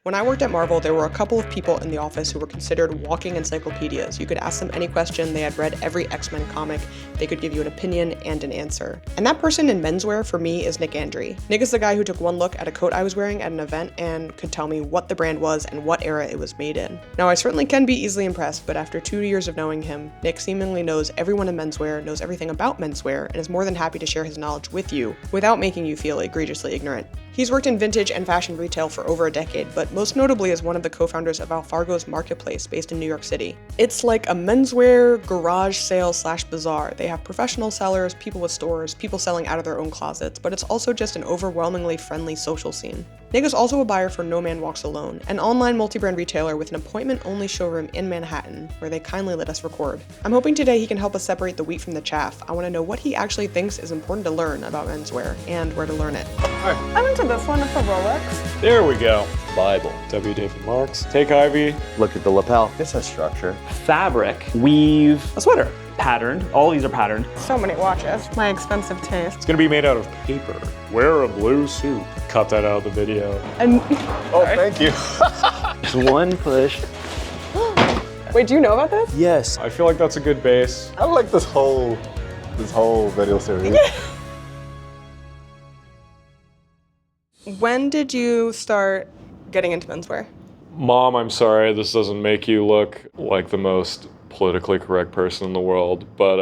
When I worked at Marvel, there were a couple of people in the office who were considered walking encyclopedias. You could ask them any question, they had read every X-Men comic, they could give you an opinion and an answer. And that person in menswear for me is Nick Andre. Nick is the guy who took one look at a coat I was wearing at an event and could tell me what the brand was and what era it was made in. Now, I certainly can be easily impressed, but after 2 years of knowing him, Nick seemingly knows everyone in menswear, knows everything about menswear, and is more than happy to share his knowledge with you without making you feel egregiously ignorant. He's worked in vintage and fashion retail for over a decade, but most notably is one of the co-founders of Alfargo's marketplace based in New York City. It's like a menswear garage sale / bazaar. They have professional sellers, people with stores, people selling out of their own closets, but it's also just an overwhelmingly friendly social scene. Nick is also a buyer for No Man Walks Alone, an online multi-brand retailer with an appointment-only showroom in Manhattan, where they kindly let us record. I'm hoping today he can help us separate the wheat from the chaff. I want to know what he actually thinks is important to learn about menswear, and where to learn it. Hi. I'm into this one, it's a Rolex. There we go. Bible. W. David Marx. Take Ivy. Look at the lapel. This has structure. Fabric, weave, a sweater. Patterned. All these are patterned. So many watches. My expensive taste. It's gonna be made out of paper. Wear a blue suit. Cut that out of the video. And Oh, thank you. Just one push. wait, do you know about this? Yes. I feel like that's a good base. I like this whole video series. When did you start getting into menswear? Mom, I'm sorry, this doesn't make you look like the most politically correct person in the world, but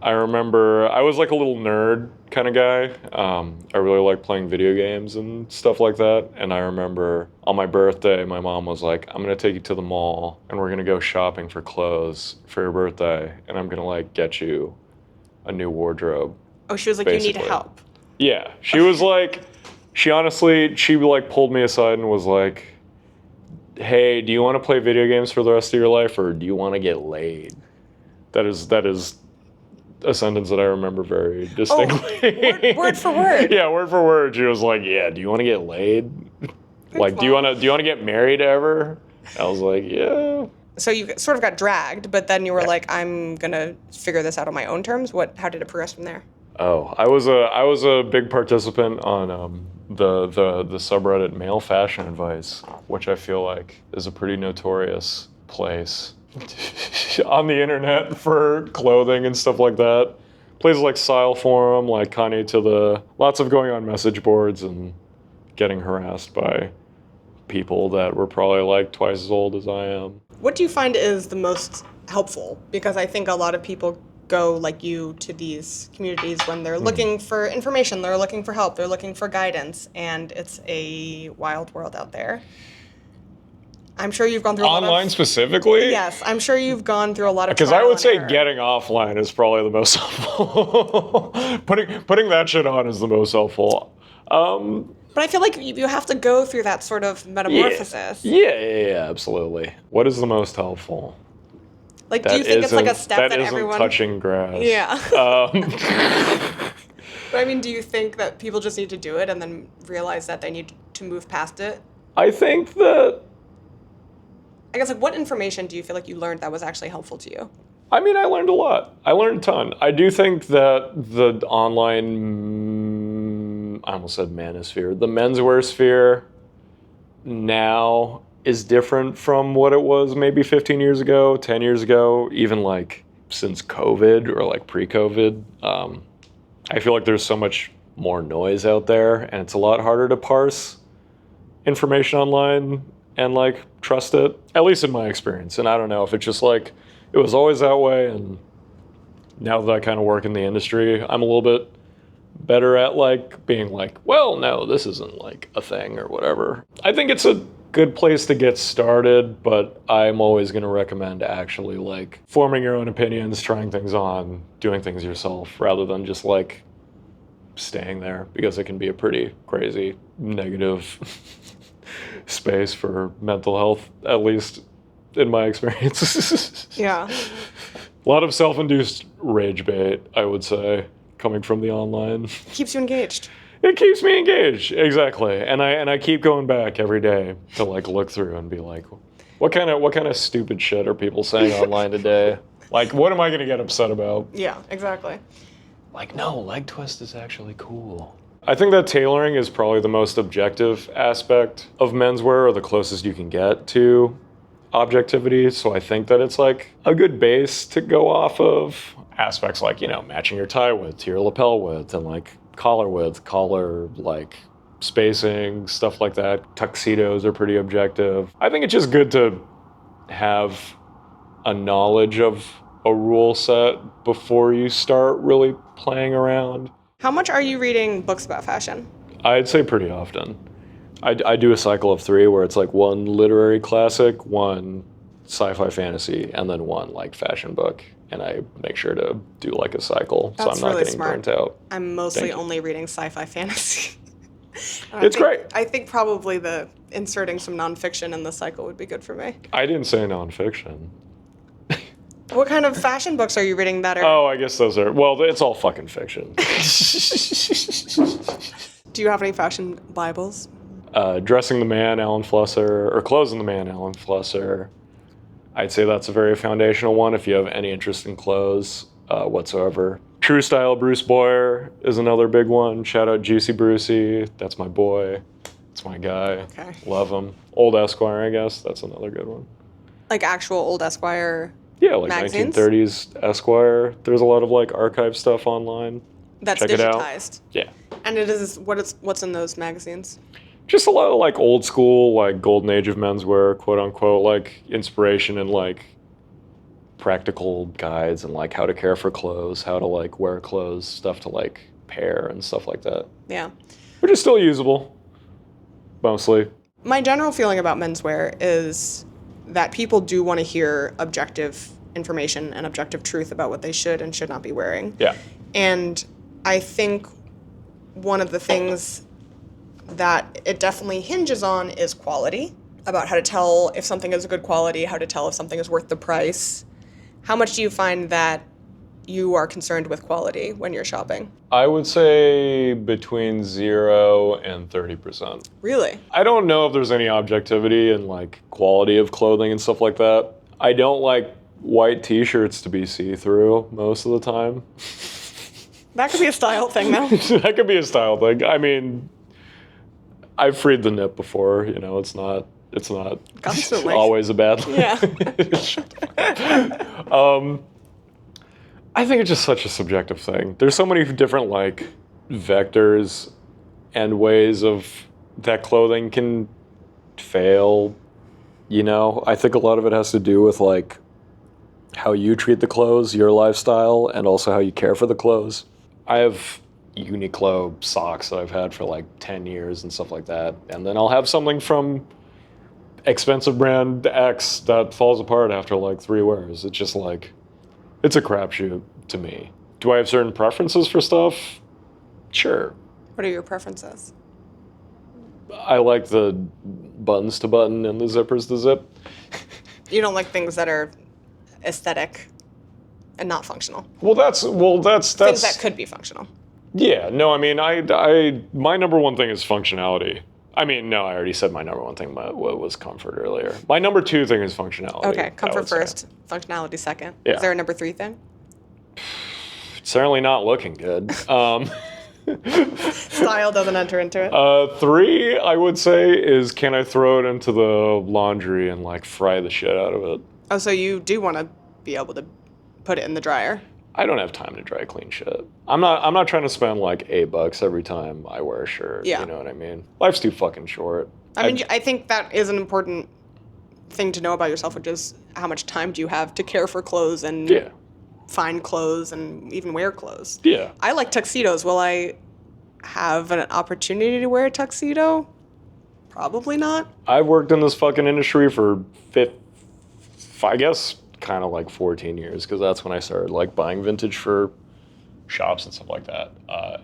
I remember I was like a little nerd kind of guy. I really liked playing video games and stuff like that, and I remember on my birthday, my mom was like, I'm gonna take you to the mall and we're gonna go shopping for clothes for your birthday, and I'm gonna like get you a new wardrobe. Oh, she was like, you need Basically. help. Yeah, she was like, she like pulled me aside and was like, hey, do you want to play video games for the rest of your life, or do you want to get laid? That is a sentence that I remember very distinctly. Word for word. Yeah, word for word. She was like, yeah, do you want to get laid? Like, do you want to get married ever? I was like, yeah. So you sort of got dragged, but then you were like, I'm gonna figure this out on my own terms. How did it progress from there? Oh, I was a big participant on the subreddit Male Fashion Advice, which I feel like is a pretty notorious place on the internet for clothing and stuff like that. Places like Style Forum, like Kanye to the, lots of going on message boards and getting harassed by people that were probably like twice as old as I am. What do you find is the most helpful? Because I think a lot of people go like you to these communities when they're looking for information, they're looking for help, they're looking for guidance, and it's a wild world out there. I'm sure you've gone through a lot of... Online specifically? Yes, I'm sure you've gone through a lot of Because I trial would and say error. getting offline is probably the most helpful. putting that shit on is the most helpful. But I feel like you have to go through that sort of metamorphosis. Yeah, absolutely. What is the most helpful? Like, do you think it's like a step that isn't everyone... touching grass. Yeah. But I mean, do you think that people just need to do it and then realize that they need to move past it? I think that... I guess, like, what information do you feel like you learned that was actually helpful to you? I mean, I learned a lot. I learned a ton. I do think that the online... I almost said manosphere. The menswear sphere now is different from what it was maybe 15 years ago, 10 years ago, even like since COVID or like pre-COVID. I feel like there's so much more noise out there, and it's a lot harder to parse information online and like trust it, at least in my experience. And I don't know if it's just like, it was always that way, and now that I kind of work in the industry, I'm a little bit better at like being like, well, no, this isn't like a thing or whatever. I think it's a good place to get started, but I'm always going to recommend actually like forming your own opinions, trying things on, doing things yourself, rather than just like staying there, because it can be a pretty crazy negative space for mental health, at least in my experience. Yeah. A lot of self-induced rage bait, I would say, coming from the online. Keeps you engaged. It keeps me engaged, exactly. And I keep going back every day to like look through and be like, what kind of stupid shit are people saying online today? Like, what am I gonna get upset about? Yeah, exactly. Like, no, leg twist is actually cool. I think that tailoring is probably the most objective aspect of menswear, or the closest you can get to objectivity. So I think that it's like a good base to go off of. Aspects like, matching your tie width to your lapel width, and like collar width, collar like spacing, stuff like that. Tuxedos are pretty objective. I think it's just good to have a knowledge of a rule set before you start really playing around. How much are you reading books about fashion? I'd say pretty often. I do a cycle of 3 where it's like 1 literary classic, 1 sci-fi fantasy, and then 1 like fashion book. And I make sure to do like a cycle, so I'm not really getting smart. burnt out. I'm mostly only reading sci-fi fantasy. It's great. I think probably the inserting some nonfiction in the cycle would be good for me. I didn't say nonfiction. What kind of fashion books are you reading that are... Oh, I guess those are, well, it's all fucking fiction. Do you have any fashion Bibles? Dressing the Man, Alan Flusser, or Closing the Man, Alan Flusser. I'd say that's a very foundational one if you have any interest in clothes whatsoever. True Style, Bruce Boyer is another big one. Shout out Juicy Brucey. That's my boy. That's my guy. Okay. Love him. Old Esquire, I guess. That's another good one. Like actual old Esquire like magazines? 1930s Esquire. There's a lot of like archive stuff online. That's Check it out. digitized. Yeah. And what's in those magazines? Just a lot of like old school, like golden age of menswear, quote unquote, like inspiration and like practical guides and like how to care for clothes, how to like wear clothes, stuff to like pair and stuff like that. Yeah. Which is still usable, mostly. My general feeling about menswear is that people do want to hear objective information and objective truth about what they should and should not be wearing. Yeah. And I think one of the things that it definitely hinges on is quality, about how to tell if something is a good quality, how to tell if something is worth the price. How much do you find that you are concerned with quality when you're shopping? I would say between 0 and 30%. Really? I don't know if there's any objectivity in like quality of clothing and stuff like that. I don't like white t-shirts to be see-through most of the time. That could be a style thing, though. That could be a style thing. I mean, I've freed the nip before, it's not Constantly. always a bad thing. Yeah. I think it's just such a subjective thing. There's so many different like vectors and ways of that clothing can fail. I think a lot of it has to do with like how you treat the clothes, your lifestyle, and also how you care for the clothes. I have Uniqlo socks that I've had for like 10 years and stuff like that. And then I'll have something from expensive brand X that falls apart after like 3 wears. It's just like, it's a crapshoot to me. Do I have certain preferences for stuff? Sure. What are your preferences? I like the buttons to button and the zippers to zip. You don't like things that are aesthetic and not functional. That's Things that could be functional. Yeah, no, I mean, my number one thing is functionality. I mean, no, I already said my number one thing was comfort earlier. My number 2 thing is functionality. Okay, comfort first, functionality second. Yeah. Is there a number 3 thing? Certainly not looking good. Style doesn't enter into it. 3, I would say, is can I throw it into the laundry and like fry the shit out of it? Oh, so you do want to be able to put it in the dryer? I don't have time to dry clean shit. I'm not trying to spend like $8 every time I wear a shirt. Yeah. You know what I mean? Life's too fucking short. I mean, I think that is an important thing to know about yourself, which is how much time do you have to care for clothes and find clothes and even wear clothes. Yeah. I like tuxedos. Will I have an opportunity to wear a tuxedo? Probably not. I've worked in this fucking industry for I guess kind of like 14 years, because that's when I started like buying vintage for shops and stuff like that.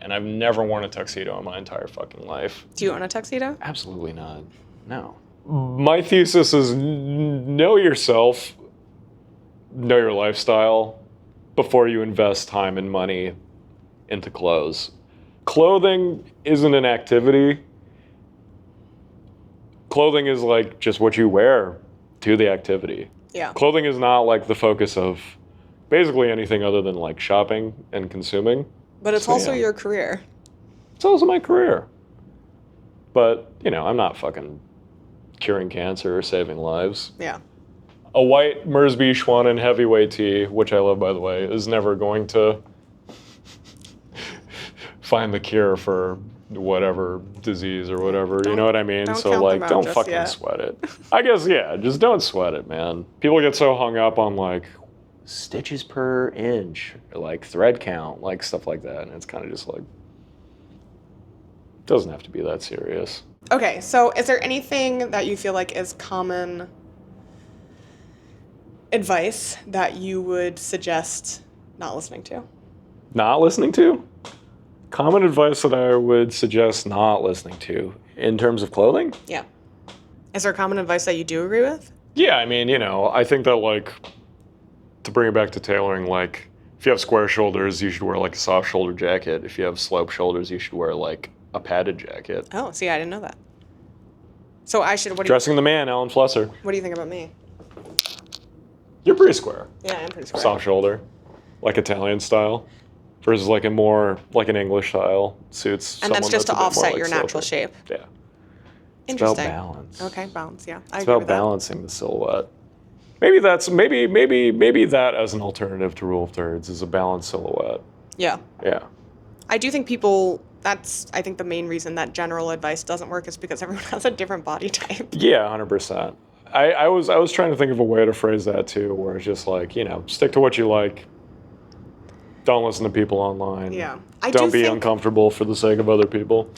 And I've never worn a tuxedo in my entire fucking life. Do you own a tuxedo? Absolutely not. No. My thesis is know yourself, know your lifestyle before you invest time and money into clothes. Clothing isn't an activity. Clothing is like just what you wear to the activity. Yeah. Clothing is not like the focus of basically anything other than like shopping and consuming. But it's also your career. It's also my career. But, you know, I'm not fucking curing cancer or saving lives. Yeah. A white Mersby Schwanen heavyweight tee, which I love, by the way, is never going to find the cure for whatever disease or whatever. You know what I mean? So, like, don't fucking sweat it. I guess, yeah, just don't sweat it, man. People get so hung up on, like, stitches per inch, like thread count, like stuff like that. And it's kind of just like, doesn't have to be that serious. Okay, so is there anything that you feel like is common advice that you would suggest not listening to? Not listening to? Common advice that I would suggest not listening to in terms of clothing? Yeah. Is there common advice that you do agree with? Yeah, I mean, you know, I think that, like, to bring it back to tailoring, like, if you have square shoulders, you should wear, like, a soft shoulder jacket. If you have slope shoulders, you should wear, like, a padded jacket. Oh, see, I didn't know that. So I should, Dressing the man, Alan Flusser. What do you think about me? You're pretty square. Yeah, I'm pretty square. Soft shoulder, like Italian style, versus like a more like an English style suits. And that's just to offset like your natural shape. Yeah. It's about Interesting. balance. Okay, balance. Yeah, I It's agree about with that. balancing the silhouette. Maybe that's maybe that as an alternative to rule of thirds is a balanced silhouette. Yeah. Yeah. I do think that's, I think the main reason that general advice doesn't work is because everyone has a different body type. Yeah, 100%. I was trying to think of a way to phrase that too, where it's just like, you know, stick to what you like. Don't listen to people online. Yeah. Don't be uncomfortable for the sake of other people.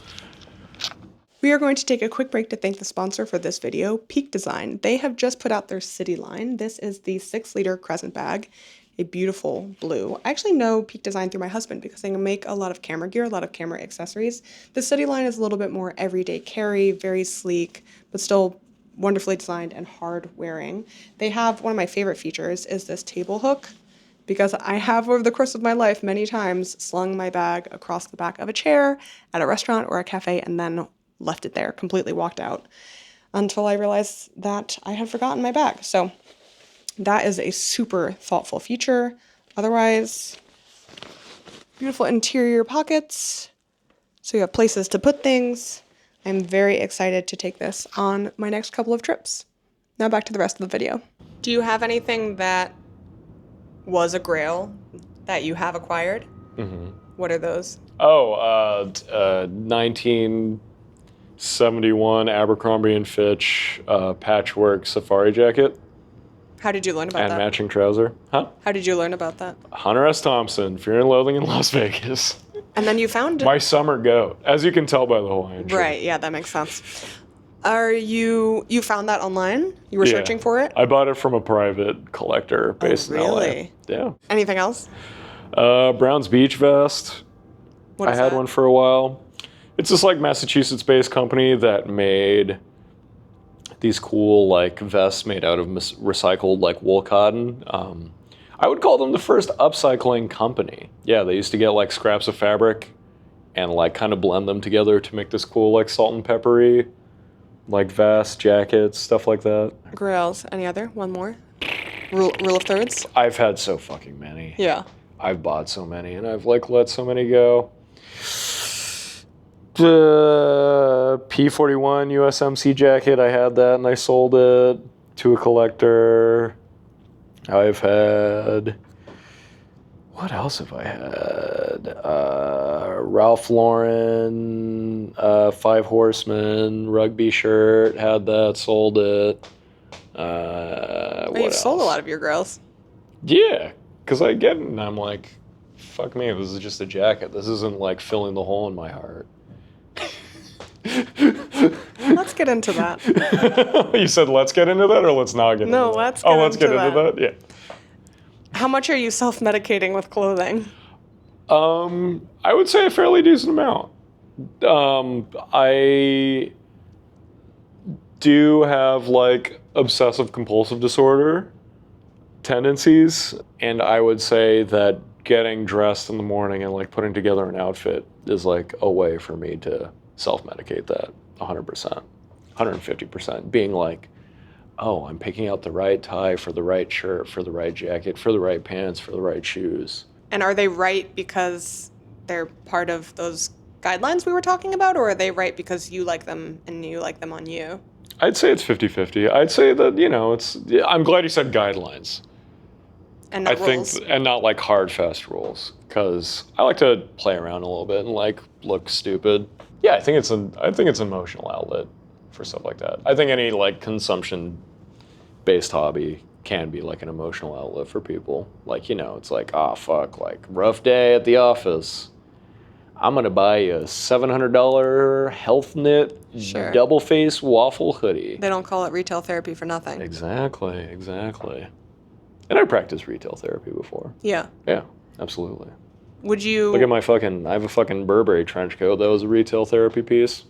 We are going to take a quick break to thank the sponsor for this video, Peak Design. They have just put out their City line. This is the 6-liter crescent bag, a beautiful blue. I actually know Peak Design through my husband because they make a lot of camera gear, a lot of camera accessories. The City line is a little bit more everyday carry, very sleek, but still wonderfully designed and hard wearing. They have, one of my favorite features is this table hook, because I have over the course of my life many times slung my bag across the back of a chair at a restaurant or a cafe and then left it there, completely walked out, until I realized that I had forgotten my bag. So that is a super thoughtful feature. Otherwise, beautiful interior pockets, so you have places to put things. I'm very excited to take this on my next couple of trips. Now back to the rest of the video. Do you have anything that was a Grail that you have acquired? Mm-hmm. What are those? 1971 Abercrombie & Fitch patchwork safari jacket. How did you learn about that? And matching trouser. Huh? How did you learn about that? Hunter S. Thompson, Fear and Loathing in Las Vegas. And then you found it. My summer goat, as you can tell by the Hawaiian shirt. Right, yeah, that makes sense. You found that online? You were searching for it? I bought it from a private collector based in LA. Really? Yeah. Anything else? Brown's Beach Vest. What is I had that? one for a while. It's this like Massachusetts-based company that made these cool like vests made out of recycled like wool cotton. I would call them the first upcycling company. Yeah, they used to get like scraps of fabric and like kind of blend them together to make this cool like salt and peppery like vests, jackets, stuff like that. Grails. Any other? One more? Rule of thirds? I've had so fucking many. Yeah. I've bought so many and I've like let so many go. P41 USMC jacket, I had that and I sold it to a collector. I've had, what else have I had? Ralph Lauren, Five Horsemen, rugby shirt, had that, sold it. You've sold a lot of your Grails. Yeah, because I get it and I'm like, fuck me, this is just a jacket. This isn't like filling the hole in my heart. Let's get into that. You said let's get into that or let's not get into that? No, let's get let's into get into that? Yeah. How much are you self-medicating with clothing? I would say a fairly decent amount. I do have like obsessive compulsive disorder tendencies, and I would say that getting dressed in the morning and like putting together an outfit is like a way for me to self-medicate that 100%, 150%, being like, oh, I'm picking out the right tie for the right shirt, for the right jacket, for the right pants, for the right shoes. And are they right because they're part of those guidelines we were talking about, or are they right because you like them and you like them on you? I'd say it's 50-50. I'd say that, I'm glad you said guidelines. And not rules. And not like hard, fast rules, because I like to play around a little bit and like look stupid. Yeah, I think it's an emotional outlet for stuff like that. I think any like consumption-based hobby can be like an emotional outlet for people. Like, it's like, fuck, like rough day at the office. I'm gonna buy you a $700 health knit double face waffle hoodie. They don't call it retail therapy for nothing. Exactly. And I practiced retail therapy before. Yeah. Yeah, absolutely. Would you... Look at I have a fucking Burberry trench coat that was a retail therapy piece.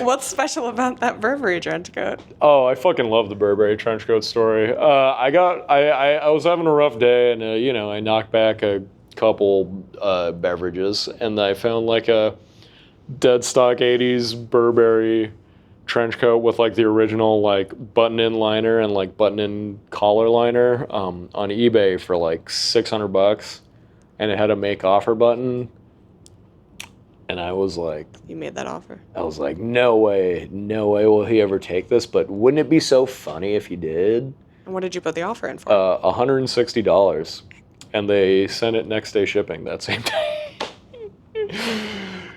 What's special about that Burberry trench coat? Oh, I fucking love the Burberry trench coat story. I was having a rough day, and I knocked back a couple beverages, and I found like a dead stock 80s Burberry trench coat with like the original like button-in liner and like button-in collar liner on eBay for like $600, and it had a make offer button. And I was like... You made that offer? I was like, no way will he ever take this, but wouldn't it be so funny if he did? And what did you put the offer in for? $160. And they sent it next day shipping that same day.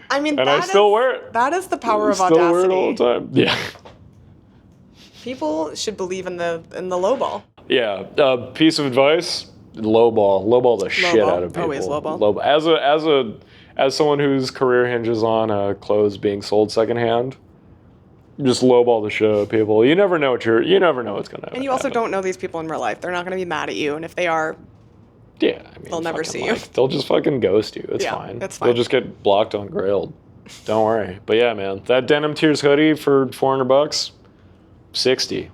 I mean, and I still wear it. That is the power of audacity. Still wear it all the time. Yeah. People should believe in the lowball. Yeah. Piece of advice, lowball the shit out of people. Always lowball. As someone whose career hinges on clothes being sold secondhand, just lowball the shit out of people. You never know what's gonna happen. And you also don't know these people in real life. They're not gonna be mad at you, and if they are, yeah, they'll never see you. They'll just fucking ghost you. It's fine. It's fine. They'll just get blocked on Grailed. Don't worry. But yeah, man, that Denim Tears hoodie for $400, 60.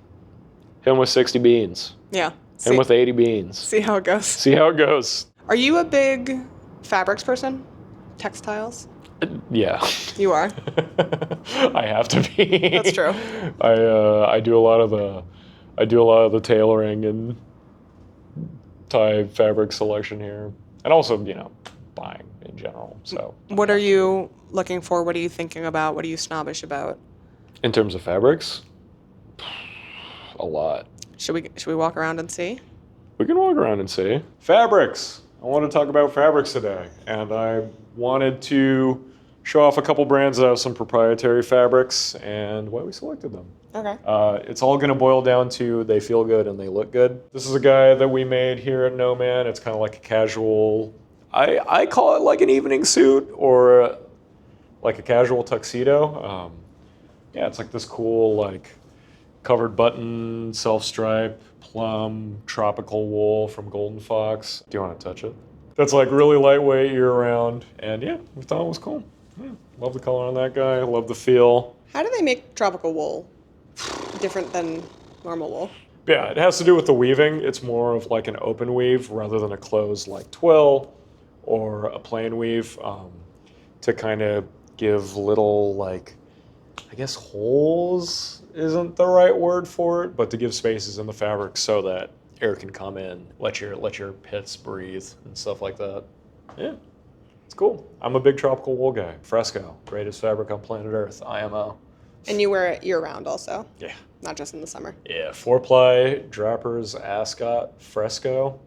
Him with 60 beans. Yeah. Him with 80 beans. See how it goes. Are you a big fabrics person? Textiles? Yeah. You are? I have to be. That's true. I do a lot of the tailoring and tie fabric selection here. And also, buying in general. So what are you looking for? What are you thinking about? What are you snobbish about? In terms of fabrics? A lot. Should we walk around and see? We can walk around and see. Fabrics. I want to talk about fabrics today, and I wanted to show off a couple brands that have some proprietary fabrics and why we selected them. Okay. It's all going to boil down to they feel good and they look good. This is a guy that we made here at No Man. It's kind of like a casual, I call it like an evening suit or like a casual tuxedo. Yeah, it's like this cool like covered button, self-stripe, plum, tropical wool from Golden Fox. Do you want to touch it? That's like really lightweight year-round, and yeah, we thought it was cool. Yeah, love the color on that guy, love the feel. How do they make tropical wool different than normal wool? Yeah, it has to do with the weaving. It's more of like an open weave rather than a closed like twill or a plain weave to kind of give little like, I guess holes isn't the right word for it, but to give spaces in the fabric so that air can come in, let your pits breathe and stuff like that. Yeah, it's cool. I'm a big tropical wool guy. Fresco, greatest fabric on planet Earth, IMO. And you wear it year-round also? Yeah. Not just in the summer? Yeah, 4-ply, Draper's Ascot, Fresco.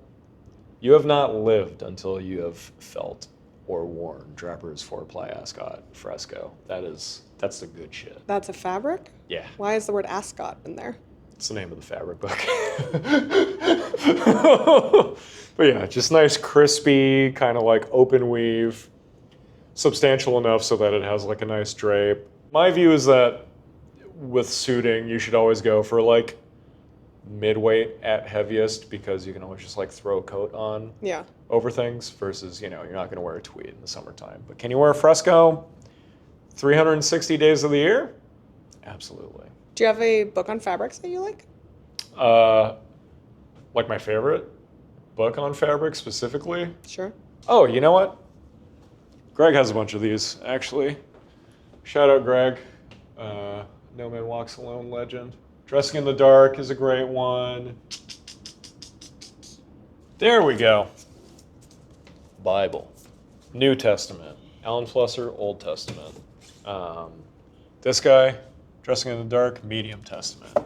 You have not lived until you have felt or worn Draper's 4-ply Ascot, Fresco. That's the good shit. That's a fabric? Yeah. Why is the word Ascot in there? It's the name of the fabric book. But yeah, just nice, crispy, kind of like open weave, substantial enough so that it has like a nice drape. My view is that with suiting, you should always go for like mid-weight at heaviest because you can always just like throw a coat on over things versus, you're not going to wear a tweed in the summertime. But can you wear a Fresco 360 days of the year? Absolutely. Do you have a book on fabrics that you like? Like my favorite book on fabric specifically? Sure. Oh, you know what? Greg has a bunch of these, actually. Shout out Greg. No Man Walks Alone legend. Dressing in the Dark is a great one. There we go. Bible. New Testament. Alan Flusser, Old Testament. This guy, Dressing in the Dark, Medium Testament.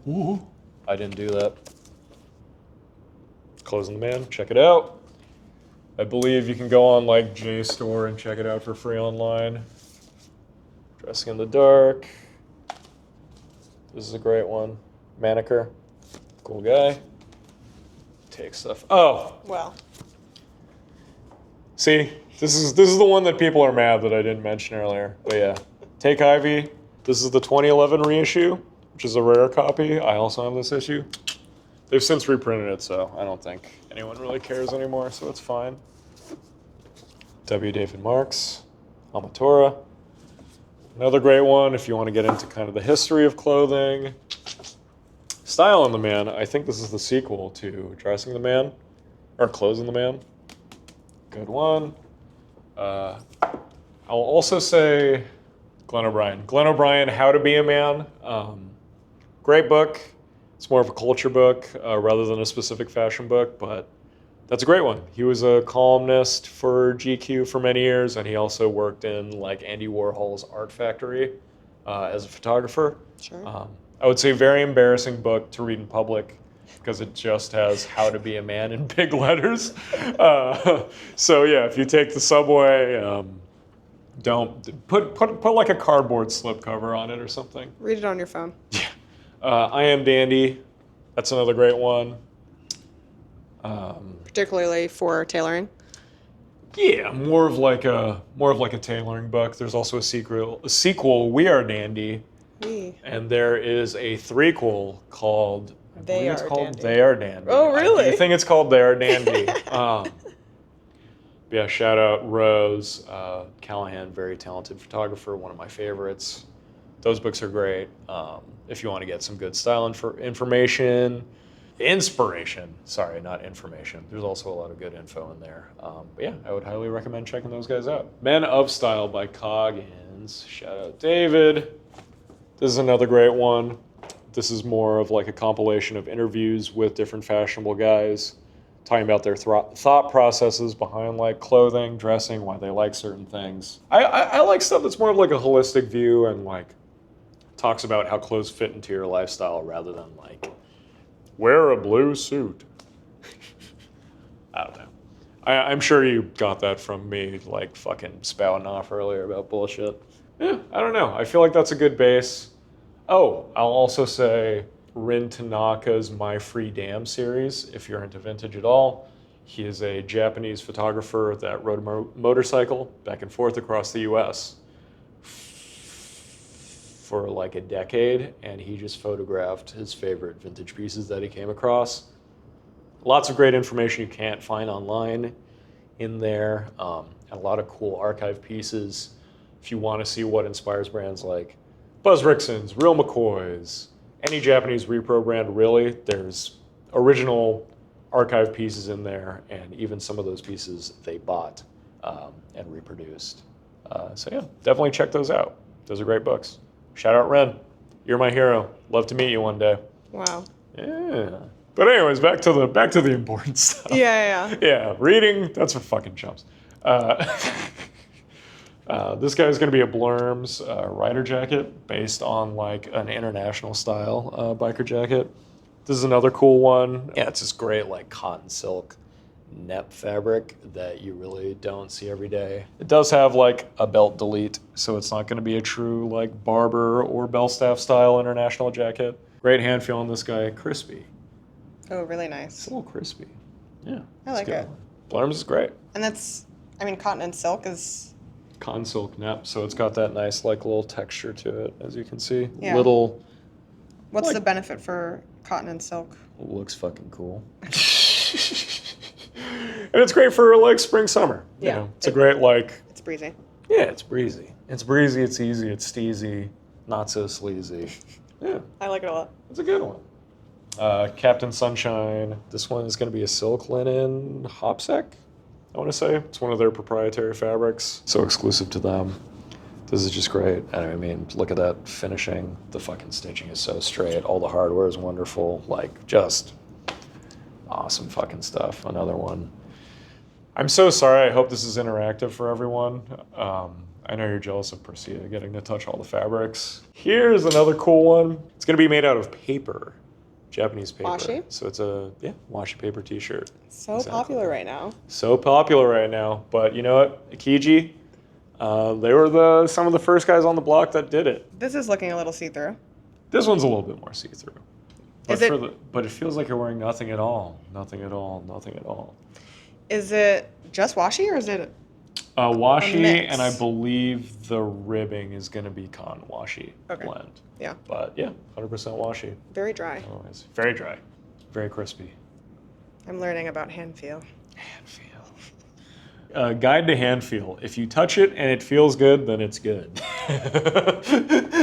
Ooh. I didn't do that. Closing the Man, check it out. I believe you can go on like JSTOR and check it out for free online. Dressing in the Dark. This is a great one. Maneker, cool guy. Take stuff. Oh, Well, see, this is the one that people are mad that I didn't mention earlier. But yeah, Take Ivy. This is the 2011 reissue, which is a rare copy. I also have this issue. They've since reprinted it, so I don't think anyone really cares anymore, so it's fine. W. David Marx, Ametora. Another great one if you want to get into kind of the history of clothing. Style in the Man. I think this is the sequel to Dressing the Man, or Clothes in the Man. Good one. I'll also say Glenn O'Brien. Glenn O'Brien, How to Be a Man. Great book. It's more of a culture book rather than a specific fashion book, but that's a great one. He was a columnist for GQ for many years, and he also worked in like Andy Warhol's Art Factory as a photographer. sure. I would say very embarrassing book to read in public because it just has How to Be a Man in big letters. So yeah, if you take the subway, don't put like a cardboard slipcover on it or something. Read it on your phone. I Am Dandy. That's another great one. Particularly for tailoring. Yeah, more of like a tailoring book. There's also a sequel, We Are Dandy, and there is a threequel called They Are Dandy. They Are Dandy. Oh, really? I do think it's called They Are Dandy. Yeah, shout out Rose Callahan, very talented photographer, one of my favorites. Those books are great. If you want to get some good style inspiration. Sorry, not information. There's also a lot of good info in there. But yeah, I would highly recommend checking those guys out. Men of Style by Coggins. Shout out David. This is another great one. This is more of like a compilation of interviews with different fashionable guys, talking about their thought processes behind like clothing, dressing, why they like certain things. I like stuff that's more of like a holistic view and like talks about how clothes fit into your lifestyle rather than like, wear a blue suit. I don't know. I'm sure you got that from me, like fucking spouting off earlier about bullshit. Yeah, I don't know. I feel like that's a good base. Oh, I'll also say Rin Tanaka's My Free Damn series, if you're into vintage at all. He is a Japanese photographer that rode a motorcycle back and forth across the US for like a decade, and he just photographed his favorite vintage pieces that he came across. Lots of great information you can't find online in there, and a lot of cool archive pieces. If you want to see what inspires brands like Buzz Rickson's, Real McCoy's, any Japanese repro brand, really, there's original archive pieces in there, and even some of those pieces they bought and reproduced. So yeah, definitely check those out. Those are great books. Shout out Ren. You're my hero. Love to meet you one day. Wow. Yeah. But anyways, back to the important stuff. Yeah. Yeah, reading, that's for fucking chumps. This guy is going to be a Blurms rider jacket based on like an international style biker jacket. This is another cool one. Yeah, it's this great like cotton silk net fabric that you really don't see every day. It does have like a belt delete, so it's not going to be a true like Barber or Belstaff style international jacket. Great hand feel on this guy, crispy. Oh, really nice. It's a little crispy. Yeah. I like it. Blurms is great. And that's, I mean, cotton and silk is... Cotton silk net, so it's got that nice like little texture to it, as you can see. Yeah. Little. What's like, the benefit for cotton and silk? Looks fucking cool. And it's great for like spring, summer. Yeah. You know? It's a great like. It's breezy. Yeah, it's breezy. It's breezy, it's easy, it's steezy, not so sleazy. Yeah. I like it a lot. It's a good one. Captain Sunshine. This one is going to be a silk linen hopsec, I want to say. It's one of their proprietary fabrics. So exclusive to them. This is just great. And I mean, look at that finishing. The fucking stitching is so straight. All the hardware is wonderful. like, just awesome fucking stuff. Another one. This is going to be a silk linen hopsec. I want to say. It's one of their proprietary fabrics. So exclusive to them. This is just great. I mean, look at that finishing. The fucking stitching is so straight. All the hardware is wonderful. like, just awesome fucking stuff. Another one. I'm so sorry. I hope this is interactive for everyone. I know you're jealous of Priscilla getting to touch all the fabrics. Here's another cool one. It's going to be made out of paper, Japanese paper. Washi? So it's a washi paper t-shirt. So Exactly. popular right now. So popular right now. But you know what? Akiji, they were some of the first guys on the block that did it. This is looking a little see-through. This one's a little bit more see-through. Is But it- but it feels like you're wearing nothing at all. Nothing at all. Nothing at all. Is it just washi or is it? Washi, mix. and I believe the ribbing is going to be cotton washi Okay. blend. Yeah, But yeah, 100% washi. very dry. Otherwise, very dry, very crispy. I'm learning about hand feel. Hand feel. Guide to hand feel. If you touch it and it feels good, then it's good.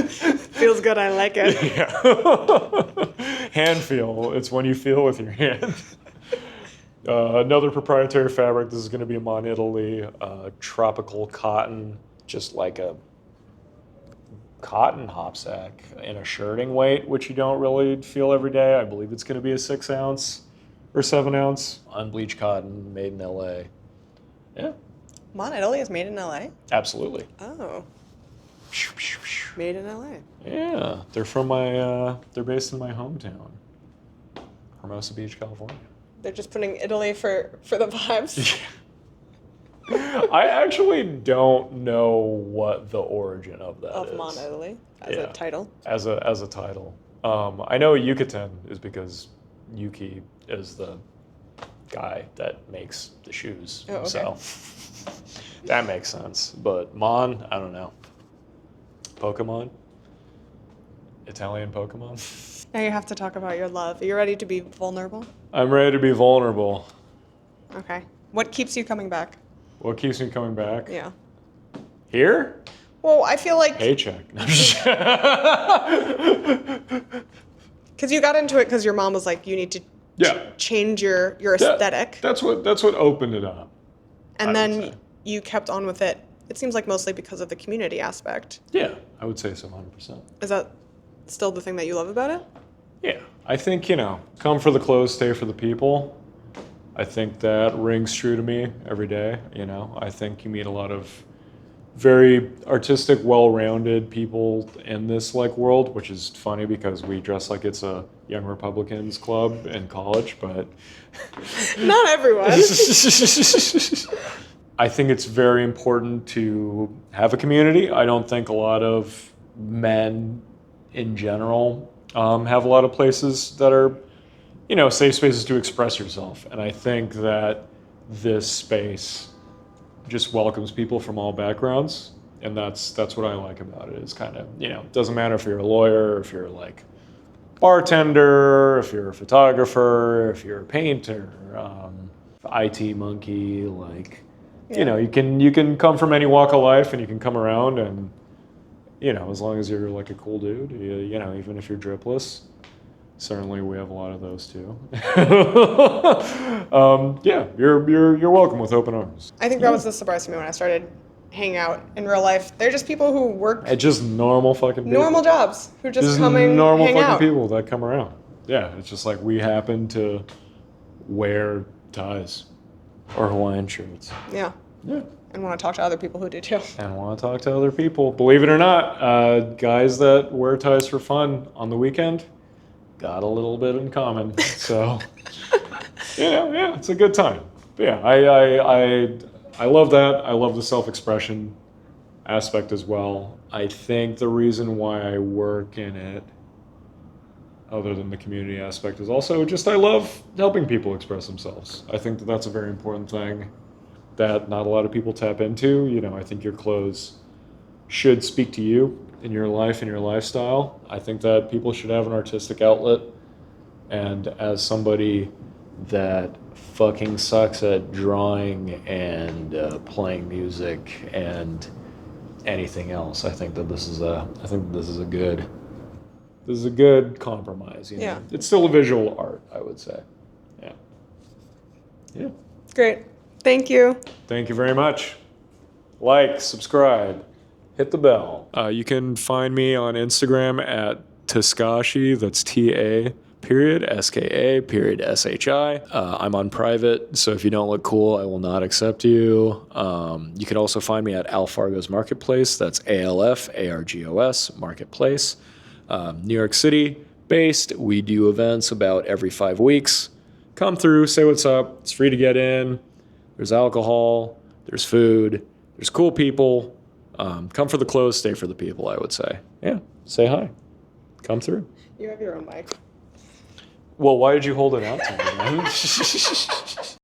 Feels good, I like it. Yeah. Hand feel. It's when you feel with your hand. Another proprietary fabric. This is going to be a Mon Italy tropical cotton, just like a cotton hopsack in a shirting weight, which you don't really feel every day. I believe it's going to be a 6 ounce or 7 ounce unbleached cotton made in LA. Yeah, Mon Italy is made in LA? absolutely. Oh, made in LA. Yeah, they're they're based in my hometown, Hermosa Beach, California. They're just putting Italy for the vibes. I actually don't know what the origin of that is. Of Mon Italy as Yeah. a title. As a title. I know Yucatan is because Yuki is the guy that makes the shoes. Oh, okay. So that makes sense. But Mon, I don't know. Pokemon? Italian Pokemon? Now you have to talk about your love. Are you ready to be vulnerable? I'm ready to be vulnerable. Okay. What keeps you coming back? What keeps me coming back? Yeah. Here? Well, I feel like Paycheck. because you got into it because your mom was like, you need to Yeah. change your aesthetic, That's what opened it up. and I would then say. you kept on with it. It seems like mostly because of the community aspect. Yeah, I would say so, 100%. Is that still the thing that you love about it? Yeah, I think, come for the clothes, stay for the people. I think that rings true to me every day, I think you meet a lot of very artistic, well-rounded people in this world, which is funny because we dress like it's a Young Republicans club in college, but Not everyone. I think it's very important to have a community. I don't think a lot of men in general have a lot of places that are, safe spaces to express yourself. And I think that this space just welcomes people from all backgrounds. And that's what I like about it. It's kind of, it doesn't matter if you're a lawyer, if you're bartender, if you're a photographer, if you're a painter, IT monkey, you can come from any walk of life and you can come around and, as long as you're a cool dude, even if you're dripless, certainly we have a lot of those too. You're welcome with open arms. I think that was the surprise to me when I started hanging out in real life. They're just people who work It's just normal fucking people. normal jobs who just normal hang fucking out. people that come around. Yeah, it's just we happen to wear ties or Hawaiian shirts. Yeah. Yeah. And want to talk to other people who do too. And want to talk to other people. Believe it or not, guys that wear ties for fun on the weekend got a little bit in common. So, yeah, it's a good time. But yeah, I love that. I love the self-expression aspect as well. I think the reason why I work in it, other than the community aspect, is also just I love helping people express themselves. I think that that's a very important thing that not a lot of people tap into. I think your clothes should speak to you in your life and your lifestyle. I think that people should have an artistic outlet. And as somebody that fucking sucks at drawing and playing music and anything else, I think that this is a good compromise. Yeah. It's still a visual art, I would say. Yeah. Great. Thank you. Thank you very much. Like, subscribe, hit the bell. You can find me on Instagram at Takashi, that's period, SKA, period, SHI. I'm on private, so if you don't look cool, I will not accept you. You can also find me at Alfargo's Marketplace. That's ALFARGOS Marketplace. New York City based. We do events about every 5 weeks. Come through, say what's up. It's free to get in. There's alcohol, there's food, there's cool people. Come for the clothes, stay for the people, I would say. Yeah, say hi. Come through. You have your own mic. Well, why did you hold it out to me, man?